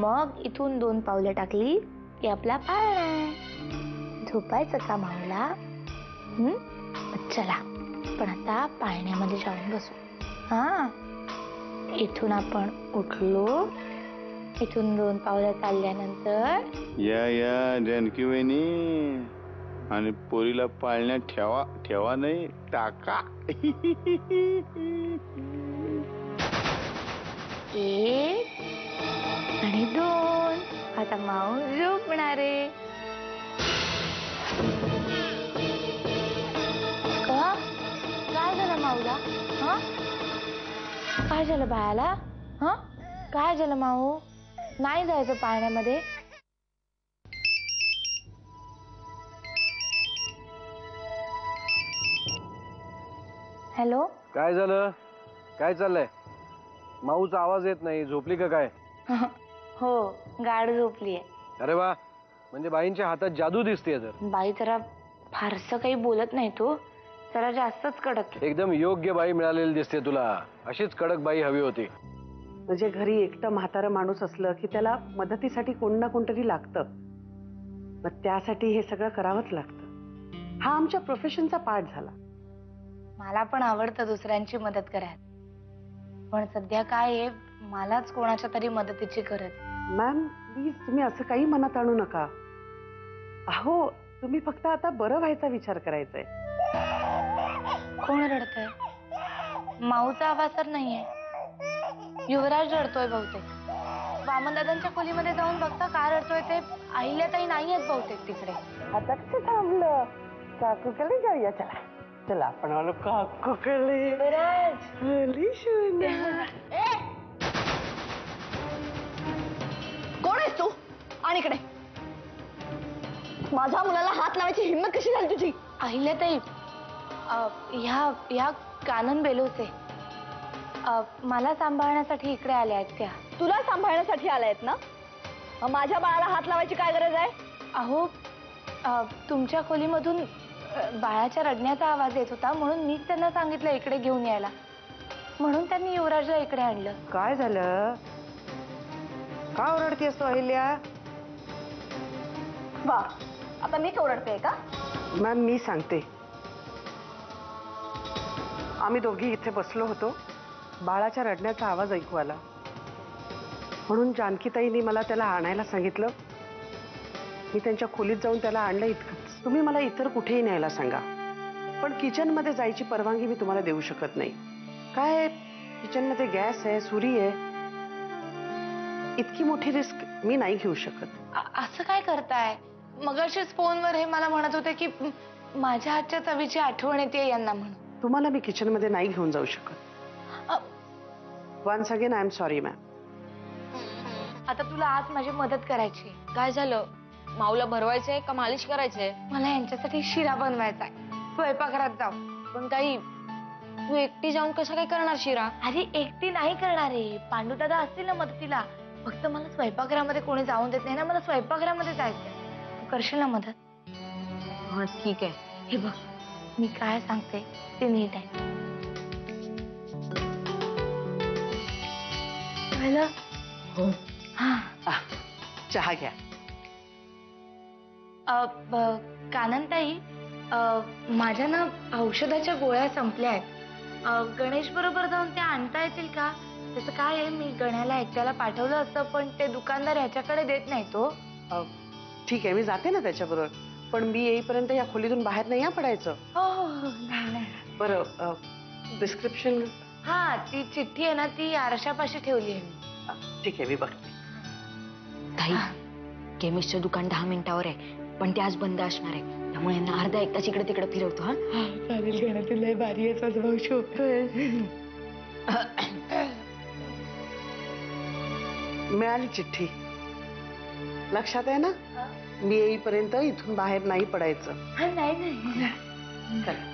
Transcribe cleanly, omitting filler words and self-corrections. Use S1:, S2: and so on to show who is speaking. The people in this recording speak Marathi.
S1: मग इथून 2 पावलं टाकली की आपला पाळणा. झोपायचं का माऊला? चला पण आता पाळण्यामध्ये जाऊन बसू. हा, इथून आपण उठलो, इथून 2 पावलं चालल्यानंतर
S2: या या जानकी वहिनी, आणि पोरीला पाळण्यात ठेवा. ठेवा नाही, टाका.
S1: 1 आणि 2. आता माऊ झोपणार आहे. काय झालं माऊला? हा, काय झालं बाळाला? हा, काय झालं माऊ? नाही जायचं पाळण्यामध्ये? हॅलो,
S3: काय झालं? काय चाललंय? माऊचा आवाज येत नाही. झोपली का काय?
S1: हो, गाढ झोपलीये.
S3: अरे वा, म्हणजे बाईंच्या हातात जादू दिसतेय. तर
S1: बाई जरा फारसं काही बोलत नाही, तो जरा जास्तच कडक.
S3: एकदम योग्य बाई मिळालेली दिसते तुला. अशीच कडक बाई हवी होती.
S4: म्हणजे घरी एकटं म्हातारं माणूस असलं की त्याला मदतीसाठी कोण ना कोणतरी लागतं. मग त्यासाठी हे सगळं करावंच लागतं. हा आमच्या प्रोफेशनचा पार्ट झाला.
S1: मला पण आवडतं दुसऱ्यांची मदत करायला, पण सध्या काय आहे, मलाच कोणाच्या तरी मदतीची गरज.
S4: मॅम प्लीज तुम्ही असं काही मनात आणू नका. अहो तुम्ही फक्त आता बरं व्हायचा विचार करायचाय.
S1: कोण रडतंय? माऊचा आवाज तर नाहीये. युवराज रडतोय बहुतेक. वामनदादांच्या खोलीमध्ये जाऊन बघता का रडतोय ते. अहिल्याताई नाहीयेत बहुतेक तिकडे.
S4: आता कसं थांबलं? काकूकडे जाऊया. चला चला आपण आलो काकूकडे.
S5: कोण आहेस तू? आणि इकडे. माझ्या मुलाला हात लावायची हिंमत कशी झाली तुझी?
S1: अहिल्याताई, ह्या कानन बेलोचे मला सांभाळण्यासाठी इकडे आल्या आहेत त्या.
S5: तुला सांभाळण्यासाठी आलायत ना? माझ्या बाळाला हात लावायची काय गरज आहे?
S1: अहो, तुमच्या खोलीमधून बाळाच्या रडण्याचा आवाज येत होता, म्हणून मीच त्यांना सांगितलं इकडे घेऊन यायला. म्हणून त्यांनी युवराजला इकडे आणलं.
S4: काय झालं? का ओरडतेस तू अहिल्या?
S5: वा, आता मी ओरडते का?
S4: मॅम मी सांगते. आम्ही दोघी इथे बसलो होतो. बाळाच्या रडण्याचा आवाज ऐकू आला, म्हणून जानकीताईंनी मला त्याला आणायला सांगितलं. मी त्यांच्या खोलीत जाऊन त्याला आणलं. इतकंच. तुम्ही मला इतर कुठेही न्यायला सांगा, पण किचनमध्ये जायची परवानगी मी तुम्हाला देऊ शकत नाही. काय, किचनमध्ये गॅस आहे, सुरी आहे. इतकी मोठी रिस्क मी नाही घेऊ शकत.
S1: असं काय करताय? मगाशीच फोनवर हे मला म्हणत होते की माझ्या हातच्या चवीची आठवण येते यांना म्हणून.
S4: तुम्हाला मी किचनमध्ये नाही घेऊन जाऊ शकत. Once again I am sorry ma'am.
S1: आता तुला आज माझी मदत करायची.
S6: काय झालं? माऊला भरवायचंय का मालिश करायचंय?
S1: मला यांच्यासाठी शिरा बनवायचा आहे. स्वयंपाकघरात जाऊ.
S6: पण काही तू एकटी जाऊन कसं काय करणार शिरा?
S1: अरे एकटी नाही करणार आहे, पांडुदादा असतील ना मदतीला. फक्त मला स्वयंपाकघरामध्ये कोणी जाऊन देत नाही ना. मला स्वयंपाकघरामध्ये जायचंय. तू करशील ना मदत?
S6: हा ठीक आहे.
S1: हे बघ, मी काय सांगते ते नीट आहे.
S4: चहा घ्या.
S1: काननताई, माझ्या ना औषधाच्या गोळ्या संपल्या आहेत. गणेश बरोबर जाऊन त्या आणता येतील का? त्याचं काय आहे, मी गण्याला एकट्याला पाठवलं असतं, पण ते दुकानदार ह्याच्याकडे देत नाही तो.
S4: ठीक आहे, मी जाते ना त्याच्याबरोबर, पण मी येईपर्यंत या खोलीतून बाहेर नाही पडायचं.
S1: हो हो नाही.
S4: बरं, प्रिस्क्रिप्शन?
S1: हा, ती चिठ्ठी आहे ना, ती आरशापाशी ठेवली आहे मी.
S4: ठीक आहे, मी बघते.
S6: ताई, केमिस्टचं दुकान 10 मिनिटावर आहे, पण ते आज बंद असणार आहे. त्यामुळे यांना अर्धा एक तास इकडे तिकडे फिरवतो. हा
S1: चालेल. गणा लय भारी आहे, सजभाऊ शोभतोय.
S4: मिळाली चिठ्ठी. लक्षात आहे ना? मी येईपर्यंत इथून बाहेर नाही पडायचं.
S1: नाही.
S4: चला.